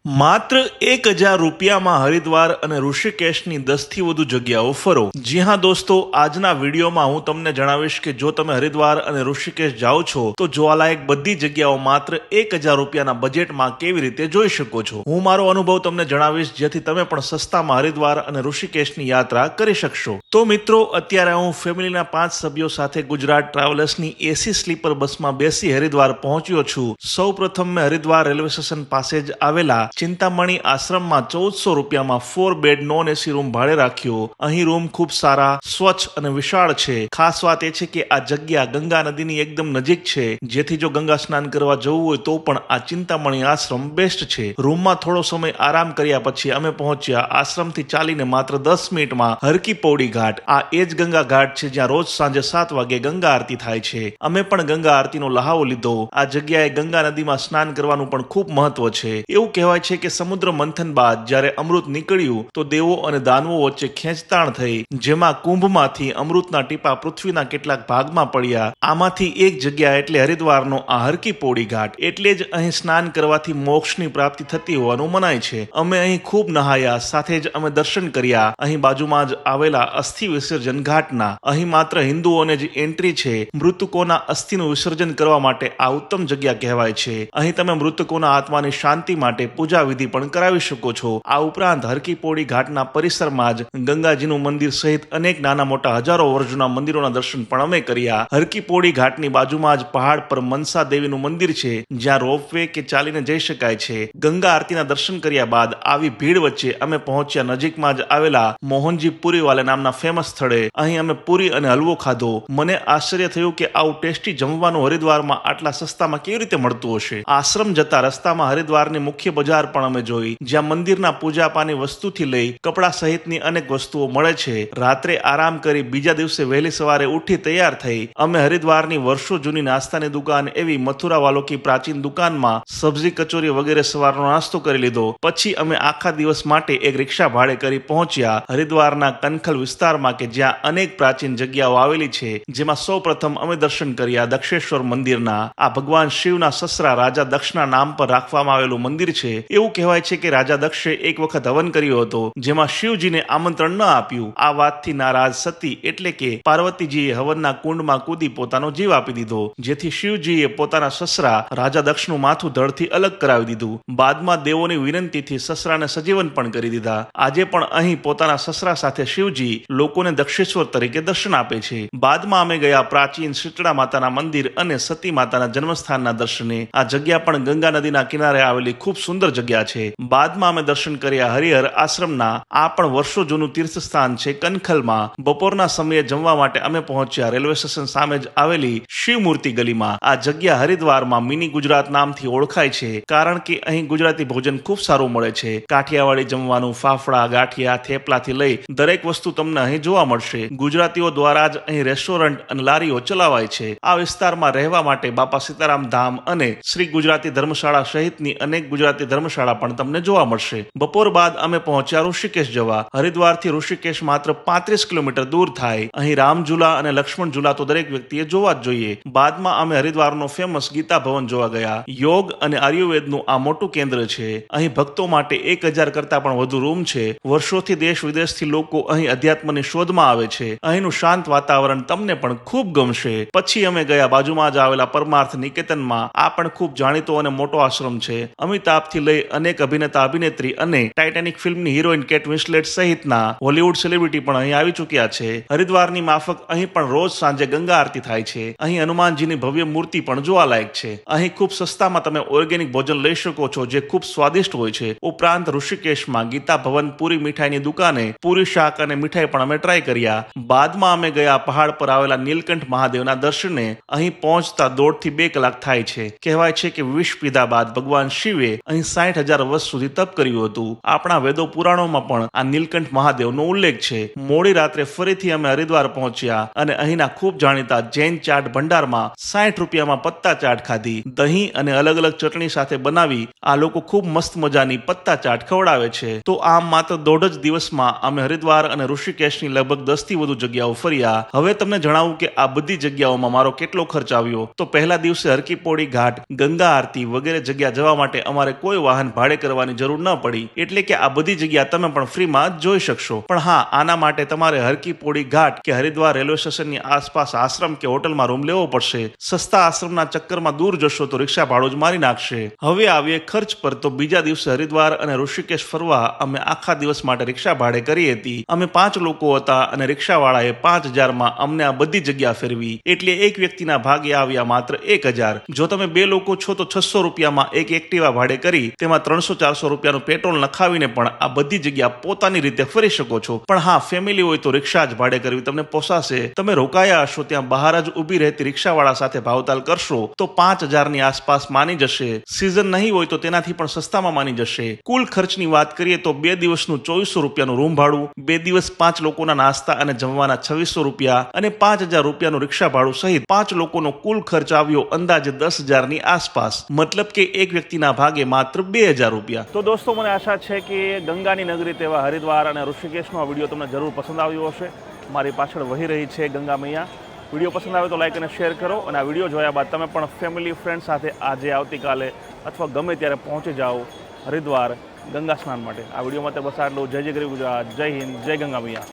માત્ર 1000 રૂપિયામાં હરિદ્વાર અને ઋષિકેશની 10 થી વધુ જગ્યાઓ ફરો। જી હા દોસ્તો, આજના વિડીયોમાં હું તમને જણાવીશ કે જો તમે હરિદ્વાર અને ઋષિકેશ જાઓ છો તો જોવાલાયક બધી જગ્યાઓ માત્ર 1000 રૂપિયાના બજેટમાં કેવી રીતે જોઈ શકો છો। હું મારો અનુભવ તમને જણાવીશ જેથી તમે પણ સસ્તામાં હરિદ્વાર અને ઋષિકેશની યાત્રા કરી શકશો। તો મિત્રો, અત્યારે હું ફેમિલીના 5 સભ્યો સાથે ગુજરાત ટ્રાવેલર્સની એસી સ્લીપર બસમાં બેસી હરિદ્વાર પહોંચ્યો છું। સૌપ્રથમ મેં હરિદ્વાર રેલવે સ્ટેશન પાસે જ આવેલા ચિંતામણી આશ્રમમાં 1400 રૂપિયામાં 4 બેડ નોન એસી રૂમ ભાડે રાખ્યો। અહીં રૂમ ખૂબ સારા, સ્વચ્છ અને વિશાળ છે। ખાસ વાત એ છે કે આ જગ્યા ગંગા નદીની એકદમ નજીક છે, જેથી જો ગંગા સ્નાન કરવા જવું હોય તો પણ આ ચિંતામણી આશ્રમ બેસ્ટ છે। રૂમમાં થોડો સમય આરામ કર્યા પછી અમે પહોંચ્યા આશ્રમથી ચાલીને માત્ર 10 મિનિટમાં હરકી પૌડી ઘાટ। આ એ જ ગંગા ઘાટ છે જ્યાં રોજ સાંજે 7 વાગે ગંગા આરતી થાય છે। અમે પણ ગંગા આરતીનો લહાવો લીધો। આ જગ્યાએ ગંગા નદીમાં સ્નાન કરવાનું પણ ખૂબ મહત્વ છે। એવું કહેવાય છે કે સમુદ્ર મંથન બાદ જ્યારે અમૃત નીકળ્યું તો દેવો અને દાનવો વચ્ચે ખેંચતાણ થઈ, જેમાં કુંભમાંથી અમૃતના ટીપા પૃથ્વીના કેટલાક ભાગમાં પડ્યા। આમાંથી એક જગ્યા એટલે હરિદ્વારનો આ હરકી પૌડી ઘાટ। એટલે જ અહીં સ્નાન કરવાથી મોક્ષની પ્રાપ્તિ થતી હોવાનું મનાય છે। અમે અહીં ખૂબ નહાયા, સાથે જ અમે દર્શન કર્યા અહીં બાજુમાં જ આવેલા અસ્થિ વિસર્જન ઘાટના। અહીં માત્ર હિન્દુઓને જ એન્ટ્રી છે। મૃતકોના અસ્થિનું વિસર્જન કરવા માટે આ ઉત્તમ જગ્યા કહેવાય છે। અહીં તમે મૃતકોના આત્માની શાંતિ માટે પૂજા વિધિ પણ કરાવી શકો છો। આ ઉપરાંત હરકી પૌડી ઘાટના પરિસરમાં જ ગંગાજીનું મંદિર સહિત અનેક નાના મોટા હજારો વર્ષ જૂના મંદિરોના દર્શન પણ અમે કર્યા। હરકી પૌડી ઘાટની બાજુમાં જ પહાડ પર મનસા દેવીનું મંદિર છે, જ્યાં રોપવે કે ચાલીને જઈ શકાય છે। ગંગા આરતીના દર્શન કર્યા બાદ આવી ભીડ વચ્ચે અમે પહોંચ્યા નજીકમાં જ આવેલા મોહનજી પુરીવાલે નામના ફેમસ સ્થળે। અહીં અમે પૂરી અને હલવો ખાધો। મને આશ્ચર્ય થયું કે આવું ટેસ્ટી જમવાનું હરિદ્વારમાં આટલા સસ્તામાં કેવી રીતે મળતું હશે। આશ્રમ જતા રસ્તામાં હરિદ્વારની મુખ્ય બજાર પણ અમે જોઈ, જ્યાં મંદિરના પૂજાપાની વસ્તુથી લઈ કપડા સહિતની અનેક વસ્તુઓ મળે છે। રાત્રે આરામ કરી બીજા દિવસે વહેલી સવારે ઉઠી તૈયાર થઈ અમે હરિદ્વારની વર્ષો જૂની નાસ્તાની દુકાન એવી મથુરા વાલોકી પ્રાચીન દુકાનમાં સબ્જી કચોરી વગેરે સવારનો નાસ્તો કરી લીધો। પછી અમે આખા દિવસ માટે એક રિક્ષા ભાડે કરી પહોંચ્યા હરિદ્વારના કનખલ વિસ્તારમાં કે જ્યાં અનેક પ્રાચીન જગ્યાઓ આવેલી છે, જેમાં સૌપ્રથમ અમે દર્શન કર્યા દક્ષેશ્વર મંદિરના। આ ભગવાન શિવના સસરા રાજા દક્ષના નામ પર રાખવામાં આવેલું મંદિર છે। એવું કહેવાય છે કે રાજા દક્ષે એક વખત હવન કર્યો હતો, જેમાં શિવજીને આમંત્રણ ન આપ્યું। આ વાતથી નારાજ સતી એટલે કે પાર્વતીજીએ હવનના કુંડમાં કૂદી પોતાનો જીવ આપી દીધો, જેથી શિવજીએ પોતાના સસરા રાજા દક્ષનું માથું ધડથી અલગ કરાવી દીધું। બાદમાં દેવોની વિનંતીથી સસરાને સજીવન પણ કરી દીધા। આજે પણ અહીં પોતાના સસરા સાથે શિવજી લોકોને દક્ષેશ્વર તરીકે દર્શન આપે છે। બાદમાં અમે ગયા પ્રાચીન શીતળા માતાના મંદિર અને સતી માતાના જન્મસ્થાનના દર્શને। આ જગ્યા પણ ગંગા નદીના કિનારે આવેલી ખૂબ સુંદર જગ્યા છે। બાદમાં અમે દર્શન કર્યા હરિહર આશ્રમના। આ પણ વર્ષો જૂનું તીર્થ સ્થાન છે કનખલમાં। બપોરના સમયે જમવા માટે અમે પહોંચ્યા રેલવે સ્ટેશન સામે જ આવેલી શિવમૂર્તિ ગલીમાં। આ જગ્યા હરિદ્વારમાં મિની ગુજરાત નામથી ઓળખાય છે, કારણ કે અહીં ગુજરાતી ભોજન ખૂબ સારું મળે છે। કાઠિયાવાડી જમવાનું, ફાફડા, ગાંઠિયા, થેપલાથી લઈ દરેક વસ્તુ તમને અહીં જોવા મળશે। ગુજરાતીઓ દ્વારા જ અહીં રેસ્ટોરન્ટ અને લારીઓ ચલાવાય છે। આ વિસ્તારમાં રહેવા માટે બાપા સીતારામ ધામ અને શ્રી ગુજરાતી ધર્મશાળા સહિતની અનેક ગુજરાતી ધર્મશાળા પણ તમને જોવા મળશે। બપોર બાદ અમે પહોંચ્યા ઋષિકેશ જવા। હરિદ્વારથી ઋષિકેશ માત્ર 35 કિલોમીટર દૂર થાય। અહીં રામ ઝૂલા અને લક્ષ્મણ ઝૂલા તો દરેક વ્યક્તિએ જોવા જ જોઈએ। બાદમાં અમે હરિદ્વારનો ફેમસ ગીતા ભવન જોવા ગયા। યોગ અને આયુર્વેદનું આ મોટું કેન્દ્ર છે। અહીં ભક્તો માટે 1000 કરતા પણ વધુ રૂમ છે। વર્ષોથી દેશ વિદેશથી લોકો અહીં અધ્યાત્મની શોધમાં આવે છે। અહીંનું શાંત વાતાવરણ તમને પણ ખૂબ ગમશે। પછી અમે ગયા બાજુમાં જ આવેલા પરમાર્થ નિકેતનમાં। આ પણ ખૂબ જાણીતો અને મોટો આશ્રમ છે। અમિતાભથી લઈ અનેક અભિનેતા અભિનેત્રી અને ટાઇટેનિક ફિલ્મની હિરોઈન કેટ વિન્સલેટ સહિતના હોલિવૂડ સેલિબ્રિટી પણ અહીં આવી ચૂક્યા છે। હરિદ્વારની માફક અહીં પણ રોજ સાંજે ગંગા આરતી થાય છે। અહીં હનુમાનજીની ભવ્ય મૂર્તિ પણ જોવાલાયક છે। અહીં ખૂબ સસ્તામાં તમે ઓર્ગેનિક ભોજન લઈ શકો છો, જે ખૂબ સ્વાદિષ્ટ હોય છે। ઉપરાંત ઋષિકેશમાં ગીતા ભવન પૂરી મીઠાઈની દુકાને પૂરી, શાક અને મીઠાઈ પણ અમે ટ્રાય કર્યા। બાદમાં અમે ગયા પહાડ પર આવેલા નીલકંઠ મહાદેવના દર્શને। અહીં પહોંચતા 1.5 થી 2 કલાક થાય છે। કહેવાય છે કે વિષ પીધા બાદ ભગવાન શિવે અહીં 60,000 વર્ષ સુધી તપ કર્યું હતું। આપણા વેદો પુરાણોમાં પણ આ નીલકંઠ મહાદેવનો ઉલ્લેખ છે। મોડી રાત્રે ફરીથી અમે હરિદ્વાર પહોંચ્યા અને અહીંના ખૂબ જાણીતા જૈન ચાટ ભંડારમાં 60 રૂપિયામાં પત્તા ચાટ ખાધી। દહીં અને અલગ અલગ ચટણી સાથે બનાવી આ લોકો ખૂબ મસ્ત મજાની પત્તા ચાટ ખવડાવે છે। તો આમ માત્ર 1.5 જ દિવસમાં અમે હરિદ્વાર અને ઋષિકેશની લગભગ 10 થી વધુ જગ્યાઓ ફર્યા। હવે તમને જણાવું કે આ બધી જગ્યાઓમાં મારો કેટલો ખર્ચ આવ્યો। તો પહેલા દિવસે હરકી પૌડી ઘાટ, ગંગા આરતી વગેરે જગ્યા જવા માટે અમારે કોઈ વાહન ભાડે કરવાની જરૂર ન પડી, એટલે કે આ બધી જગ્યા તમે પણ ફ્રીમાં જોઈ શકશો. પણ હા, આના માટે તમારે હરકી પોડી ઘાટ કે હરિદ્વાર રેલવે સ્ટેશનની આસપાસ આશ્રમ કે હોટલમાં રૂમ લેવો પડશે. સસ્તા આશ્રમના ચક્કરમાં દૂર જશો તો રિક્ષા ભાડું જ મારી નાખશે. હવે આવીએ ખર્ચ પર. તો બીજા દિવસે હરિદ્વાર અને ઋષિકેશ ફરવા અમે આખા દિવસ માટે રિક્ષા ભાડે કરી હતી. અમે 5 લોકો હતા અને રિક્ષાવાળાએ 5000 અમને આ બધી જગ્યા ફેરવી, એટલે એક વ્યક્તિના ભાગે આવ્યા માત્ર 1000. જો તમે 2 લોકો છો તો 600 રૂપિયામાં એક એક્ટિવા ભાડે કરી તેમાં 300-400 રૂપિયાનું પેટ્રોલ નખાવીને પણ આ બધી જગ્યા પોતાની રીતે ફરી શકો છો. પણ હા, ફેમિલી હોય તો રિક્ષા જ ભાડે કરવી તમને પોસાશે. તમે રોકાયા હશો ત્યાં બહાર જ ઊભી રહેતી રિક્ષાવાળા સાથે ભાવતાલ કરશો તો 5000ની આસપાસ માની જશે. સીઝન નહીં હોય તો તેનાથી પણ સસ્તામાં માની જશે. કુલ ખર્ચની વાત કરીએ તો 2 દિવસનું 2400 રૂપિયાનું રૂમ ભાડું, 2 દિવસ 5 લોકોના નાસ્તા અને જમવાના 2600 રૂપિયા અને 5000 રૂપિયાનું રિક્ષા ભાડું સહિત 5 લોકોનો કુલ ખર્ચ આવ્યો અંદાજે 10000ની આસપાસ. મતલબ કે એક વ્યક્તિના ભાગે માત્ર 2000 રૂપિયા. તો દોસ્તો, મને આશા છે કે ગંગાની નગરી તેવા હરિદ્વાર અને ઋષિકેશનો આ વિડીયો તમને જરૂર પસંદ આવ્યો હશે. મારી પાછળ વહી રહી છે ગંગા મૈયા. વિડીયો પસંદ આવે તો લાઈક અને શેર કરો, અને આ વિડીયો જોયા બાદ તમે પણ ફેમિલી ફ્રેન્ડ સાથે આજે આવતીકાલે અથવા ગમે ત્યારે પહોંચી જાઓ હરિદ્વાર ગંગા સ્નાન માટે. આ વિડીયો માટે બસ આટલું. જય જય ગરી ગુજરાત, જય હિન્દ, જય ગંગા મૈયા.